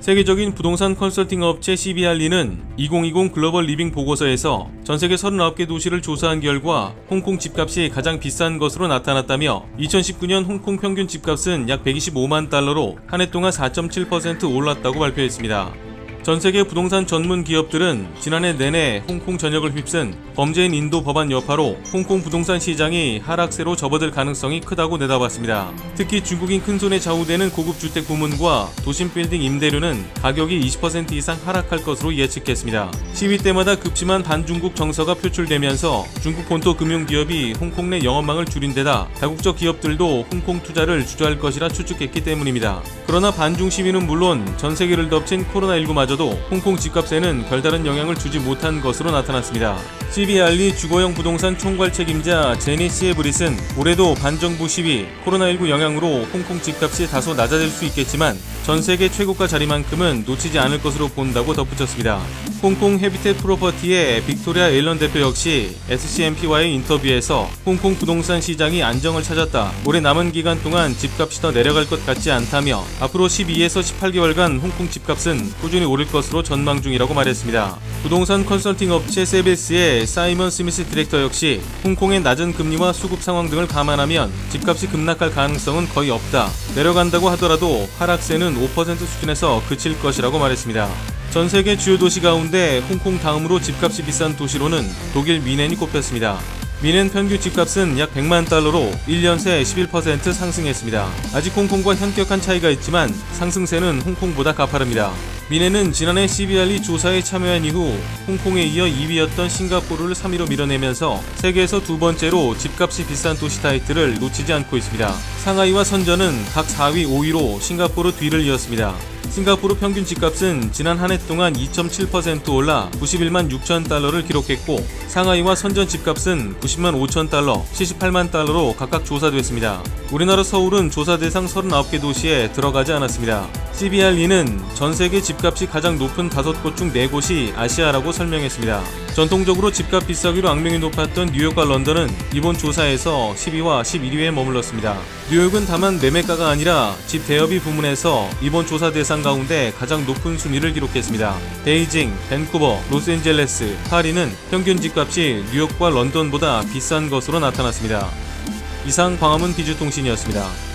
세계적인 부동산 컨설팅 업체 CBRE는 2020 글로벌 리빙 보고서에서 전세계 39개 도시를 조사한 결과 홍콩 집값이 가장 비싼 것으로 나타났다며 2019년 홍콩 평균 집값은 약 125만 달러로 한 해 동안 4.7% 올랐다고 발표했습니다. 전세계 부동산 전문 기업들은 지난해 내내 홍콩 전역을 휩쓴 범죄인 인도 법안 여파로 홍콩 부동산 시장이 하락세로 접어들 가능성이 크다고 내다봤습니다. 특히 중국인 큰손에 좌우되는 고급 주택 부문과 도심 빌딩 임대료는 가격이 20% 이상 하락할 것으로 예측했습니다. 시위 때마다 급심한 반중국 정서가 표출되면서 중국 본토 금융기업이 홍콩 내 영업망을 줄인 데다 다국적 기업들도 홍콩 투자를 주저할 것이라 추측했기 때문입니다. 그러나 반중 시위는 물론 전 세계를 덮친 코로나19마저 홍콩 집값에는 별다른 영향을 주지 못한 것으로 나타났습니다. CBRE 주거용 부동산 총괄 책임자 제니 시에브릿은 올해도 반정부 시위, 코로나19 영향으로 홍콩 집값이 다소 낮아질 수 있겠지만 전 세계 최고가 자리만큼은 놓치지 않을 것으로 본다고 덧붙였습니다. 홍콩 해비텟 프로퍼티의 빅토리아 앨런 대표 역시 SCMP와의 인터뷰에서 홍콩 부동산 시장이 안정을 찾았다. 올해 남은 기간 동안 집값이 더 내려갈 것 같지 않다며 앞으로 12에서 18개월간 홍콩 집값은 꾸준히 오를 것으로 전망 중이라고 말했습니다. 부동산 컨설팅 업체 세베스의 사이먼 스미스 디렉터 역시 홍콩의 낮은 금리와 수급 상황 등을 감안하면 집값이 급락할 가능성은 거의 없다. 내려간다고 하더라도 하락세는 5% 수준에서 그칠 것이라고 말했습니다. 전 세계 주요 도시 가운데 홍콩 다음으로 집값이 비싼 도시로는 독일 미넨이 꼽혔습니다. 미넨 평균 집값은 약 100만 달러로 1년 새 11% 상승했습니다. 아직 홍콩과 현격한 차이가 있지만 상승세는 홍콩보다 가파릅니다. 미넨은 지난해 CBRE 조사에 참여한 이후 홍콩에 이어 2위였던 싱가포르를 3위로 밀어내면서 세계에서 두 번째로 집값이 비싼 도시 타이틀을 놓치지 않고 있습니다. 상하이와 선전은 각 4위, 5위로 싱가포르 뒤를 이었습니다. 싱가포르 평균 집값은 지난 한 해 동안 2.7% 올라 91만 6천 달러를 기록했고 상하이와 선전 집값은 90만 5천 달러, 78만 달러로 각각 조사됐습니다. 우리나라 서울은 조사 대상 39개 도시에 들어가지 않았습니다. CBRE는 전 세계 집값이 가장 높은 5곳 중 4곳이 아시아라고 설명했습니다. 전통적으로 집값 비싸기로 악명이 높았던 뉴욕과 런던은 이번 조사에서 10위와 11위에 머물렀습니다. 뉴욕은 다만 매매가가 아니라 집 대여비 부문에서 이번 조사 대상 가운데 가장 높은 순위를 기록했습니다. 베이징, 밴쿠버, 로스앤젤레스, 파리는 평균 집값이 뉴욕과 런던보다 비싼 것으로 나타났습니다. 이상 광화문 비주통신이었습니다.